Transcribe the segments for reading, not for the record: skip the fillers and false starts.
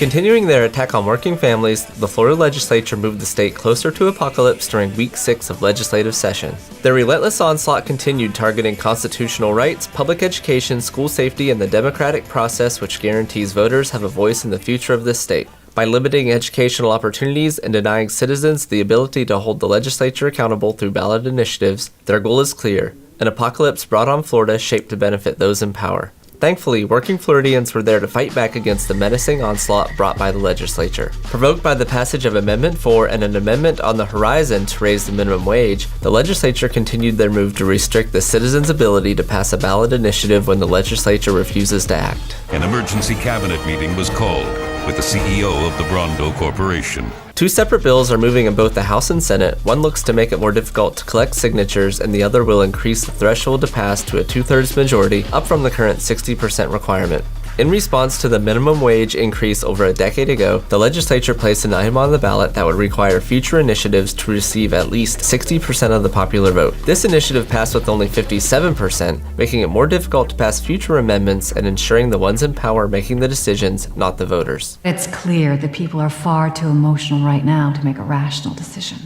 Continuing their attack on working families, the Florida Legislature moved the state closer to apocalypse during Week 6 of legislative session. Their relentless onslaught continued, targeting constitutional rights, public education, school safety, and the democratic process which guarantees voters have a voice in the future of this state. By limiting educational opportunities and denying citizens the ability to hold the legislature accountable through ballot initiatives, their goal is clear: an apocalypse brought on Florida shaped to benefit those in power. Thankfully, working Floridians were there to fight back against the menacing onslaught brought by the legislature. Provoked by the passage of Amendment 4 and an amendment on the horizon to raise the minimum wage, the legislature continued their move to restrict the citizens' ability to pass a ballot initiative when the legislature refuses to act. An emergency cabinet meeting was called with the CEO of the Brondo Corporation. Two separate bills are moving in both the House and Senate. One looks to make it more difficult to collect signatures, and the other will increase the threshold to pass to a 2/3 majority, up from the current 60% requirement. In response to the minimum wage increase over a decade ago, the legislature placed an item on the ballot that would require future initiatives to receive at least 60% of the popular vote. This initiative passed with only 57%, making it more difficult to pass future amendments and ensuring the ones in power making the decisions, not the voters. It's clear that people are far too emotional right now to make a rational decision.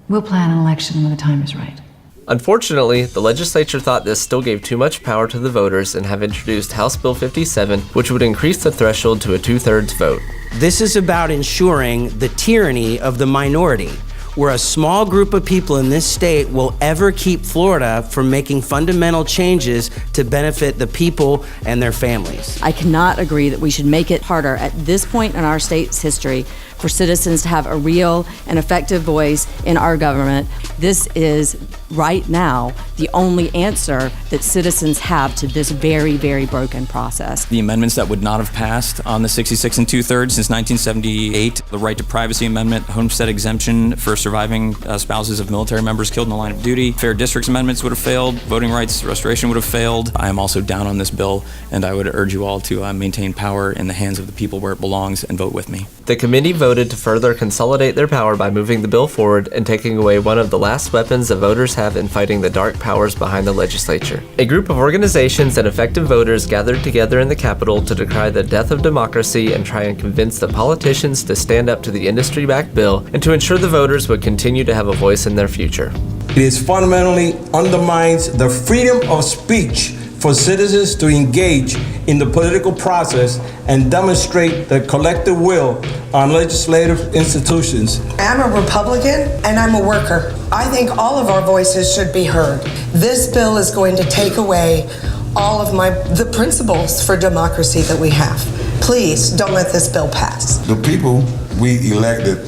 We'll plan an election when the time is right. Unfortunately, the legislature thought this still gave too much power to the voters and have introduced House Bill 57, which would increase the threshold to a 2/3 vote. This is about ensuring the tyranny of the minority, where a small group of people in this state will ever keep Florida from making fundamental changes to benefit the people and their families. I cannot agree that we should make it harder at this point in our state's history for citizens to have a real and effective voice in our government. This is, right now, the only answer that citizens have to this very, very broken process. The amendments that would not have passed on the 66 and 2/3 since 1978, the right to privacy amendment, homestead exemption for surviving spouses of military members killed in the line of duty, fair districts amendments would have failed, voting rights restoration would have failed. I am also down on this bill, and I would urge you all to maintain power in the hands of the people where it belongs and vote with me. The committee voted to further consolidate their power by moving the bill forward and taking away one of the last weapons the voters have in fighting the dark powers behind the legislature. A group of organizations and effective voters gathered together in the Capitol to decry the death of democracy and try and convince the politicians to stand up to the industry-backed bill and to ensure the voters would continue to have a voice in their future. It is fundamentally undermines the freedom of speech for citizens to engage in the political process and demonstrate their collective will on legislative institutions. I'm a Republican and I'm a worker. I think all of our voices should be heard. This bill is going to take away all of the principles for democracy that we have. Please don't let this bill pass. The people we elected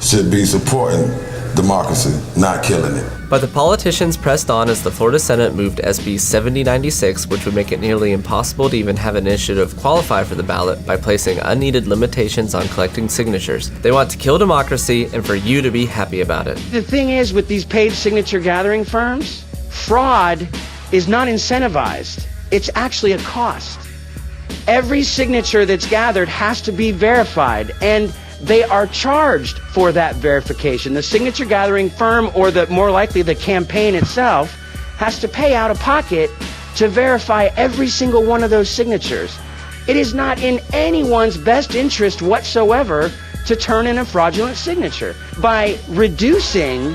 should be supporting democracy, not killing it. But the politicians pressed on as the Florida Senate moved SB 7096, which would make it nearly impossible to even have an initiative qualify for the ballot by placing unneeded limitations on collecting signatures. They want to kill democracy and for you to be happy about it. The thing is, with these paid signature gathering firms, fraud is not incentivized. It's actually a cost. Every signature that's gathered has to be verified, and they are charged for that verification. The signature gathering firm, or more likely the campaign itself, has to pay out of pocket to verify every single one of those signatures. It is not in anyone's best interest whatsoever to turn in a fraudulent signature. By reducing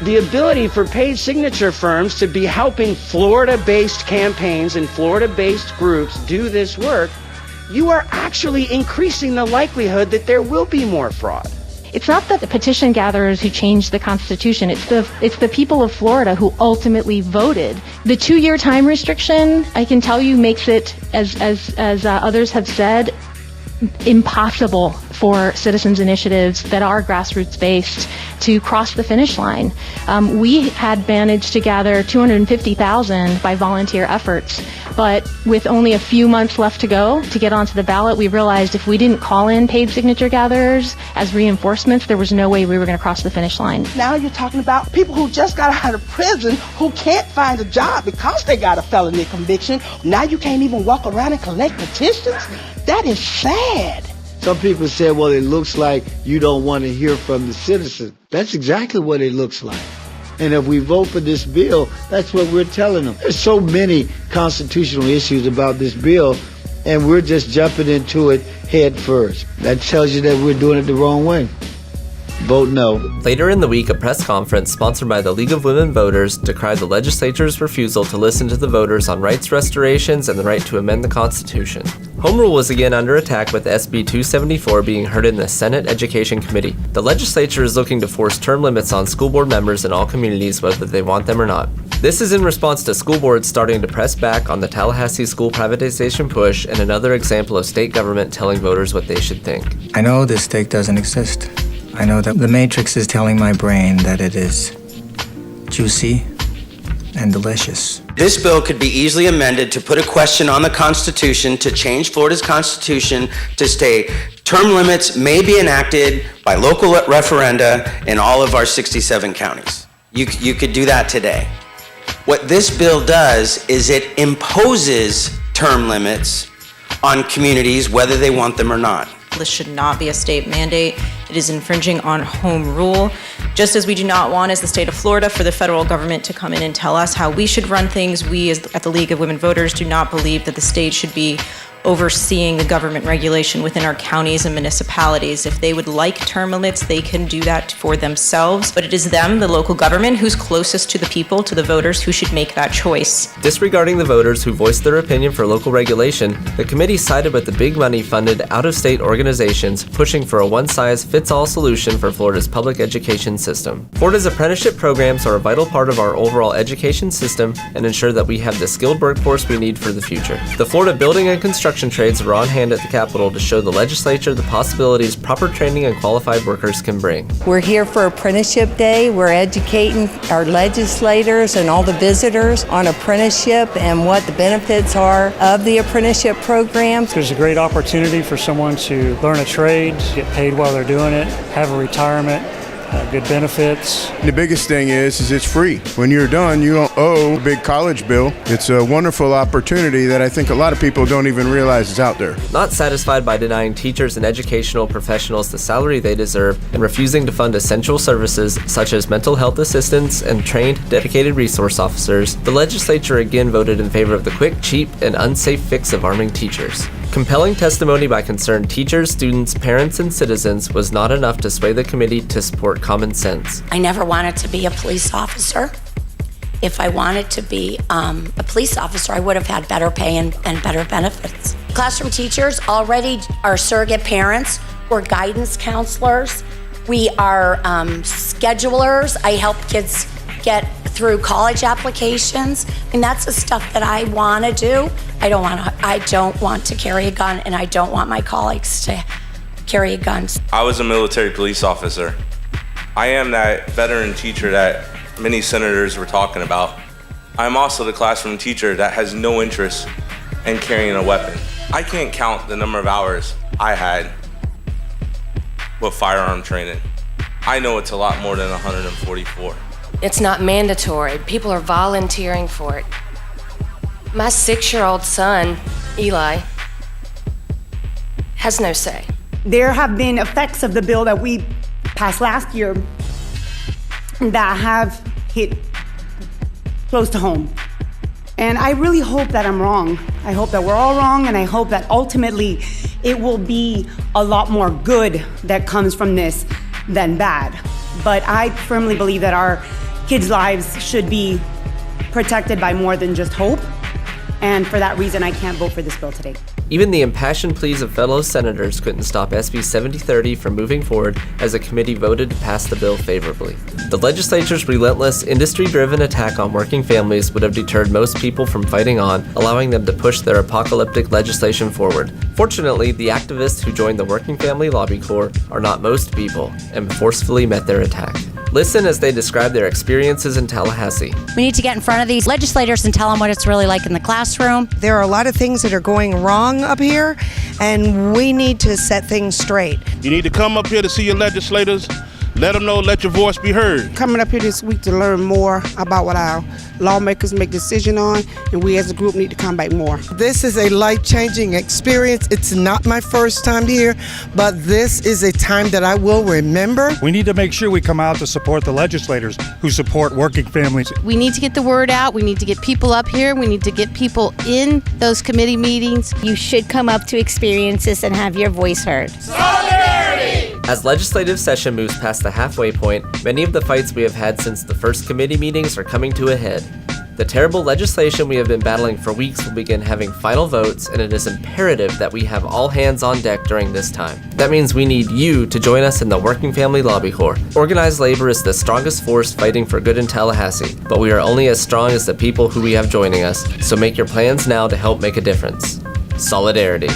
the ability for paid signature firms to be helping Florida-based campaigns and Florida-based groups do this work, you are actually increasing the likelihood that there will be more fraud. It's not the petition gatherers who changed the Constitution. It's the people of Florida who ultimately voted. The 2-year time restriction, I can tell you, makes it, as others have said, impossible for citizens initiatives that are grassroots based to cross the finish line. We had managed to gather 250,000 by volunteer efforts, but with only a few months left to go to get onto the ballot, we realized if we didn't call in paid signature gatherers as reinforcements, there was no way we were going to cross the finish line. Now you're talking about people who just got out of prison who can't find a job because they got a felony conviction. Now you can't even walk around and collect petitions? That is sad. Some people say, well, it looks like you don't want to hear from the citizens. That's exactly what it looks like. And if we vote for this bill, that's what we're telling them. There's so many constitutional issues about this bill, and we're just jumping into it head first. That tells you that we're doing it the wrong way. Vote no. Later in the week, a press conference sponsored by the League of Women Voters decried the legislature's refusal to listen to the voters on rights restorations and the right to amend the Constitution. Home rule was again under attack with SB 274 being heard in the Senate Education Committee. The legislature is looking to force term limits on school board members in all communities, whether they want them or not. This is in response to school boards starting to press back on the Tallahassee school privatization push and another example of state government telling voters what they should think. I know this state doesn't exist. I know that the Matrix is telling my brain that it is juicy and delicious. This bill could be easily amended to put a question on the Constitution to change Florida's Constitution to state term limits may be enacted by local referenda in all of our 67 counties. You could do that today. What this bill does is it imposes term limits on communities whether they want them or not. This should not be a state mandate. It is infringing on home rule. Just as we do not want, as the state of Florida, for the federal government to come in and tell us how we should run things, we at the League of Women Voters do not believe that the state should be overseeing the government regulation within our counties and municipalities. If they would like term limits, they can do that for themselves, but it is them, the local government, who's closest to the people, to the voters, who should make that choice. Disregarding the voters who voiced their opinion for local regulation, the committee sided with the big money funded out-of-state organizations pushing for a one-size-fits-all solution for Florida's public education system. Florida's apprenticeship programs are a vital part of our overall education system and ensure that we have the skilled workforce we need for the future. The Florida Building and Construction trades are on hand at the Capitol to show the legislature the possibilities proper training and qualified workers can bring. We're here for Apprenticeship Day. We're educating our legislators and all the visitors on apprenticeship and what the benefits are of the apprenticeship program. There's a great opportunity for someone to learn a trade, get paid while they're doing it, have a retirement, good benefits. The biggest thing is it's free. When you're done, you don't owe a big college bill. It's a wonderful opportunity that I think a lot of people don't even realize is out there. Not satisfied by denying teachers and educational professionals the salary they deserve and refusing to fund essential services such as mental health assistance and trained, dedicated resource officers, the legislature again voted in favor of the quick, cheap, and unsafe fix of arming teachers. Compelling testimony by concerned teachers, students, parents, and citizens was not enough to sway the committee to support common sense. I never wanted to be a police officer. If I wanted to be a police officer, I would have had better pay and better benefits. Classroom teachers already are surrogate parents. We're guidance counselors. We are schedulers. I help kids get through college applications. And that's the stuff that I want to do. I don't want to carry a gun, and I don't want my colleagues to carry guns. I was a military police officer. I am that veteran teacher that many senators were talking about. I'm also the classroom teacher that has no interest in carrying a weapon. I can't count the number of hours I had with firearm training. I know it's a lot more than 144. It's not mandatory. People are volunteering for it. My 6-year-old son, Eli, has no say. There have been effects of the bill that we passed last year that have hit close to home. And I really hope that I'm wrong. I hope that we're all wrong, and I hope that ultimately it will be a lot more good that comes from this than bad. But I firmly believe that our kids' lives should be protected by more than just hope. And for that reason, I can't vote for this bill today. Even the impassioned pleas of fellow senators couldn't stop SB 7030 from moving forward as the committee voted to pass the bill favorably. The legislature's relentless, industry-driven attack on working families would have deterred most people from fighting on, allowing them to push their apocalyptic legislation forward. Fortunately, the activists who joined the Working Family Lobby Corps are not most people and forcefully met their attack. Listen as they describe their experiences in Tallahassee. We need to get in front of these legislators and tell them what it's really like in the classroom. There are a lot of things that are going wrong up here, and we need to set things straight. You need to come up here to see your legislators. Let them know, let your voice be heard. Coming up here this week to learn more about what our lawmakers make decisions on, and we as a group need to come back more. This is a life-changing experience. It's not my first time here, but this is a time that I will remember. We need to make sure we come out to support the legislators who support working families. We need to get the word out. We need to get people up here. We need to get people in those committee meetings. You should come up to experience this and have your voice heard. As legislative session moves past the halfway point, many of the fights we have had since the first committee meetings are coming to a head. The terrible legislation we have been battling for weeks will begin having final votes, and it is imperative that we have all hands on deck during this time. That means we need you to join us in the Working Family Lobby Corps. Organized labor is the strongest force fighting for good in Tallahassee, but we are only as strong as the people who we have joining us, so make your plans now to help make a difference. Solidarity.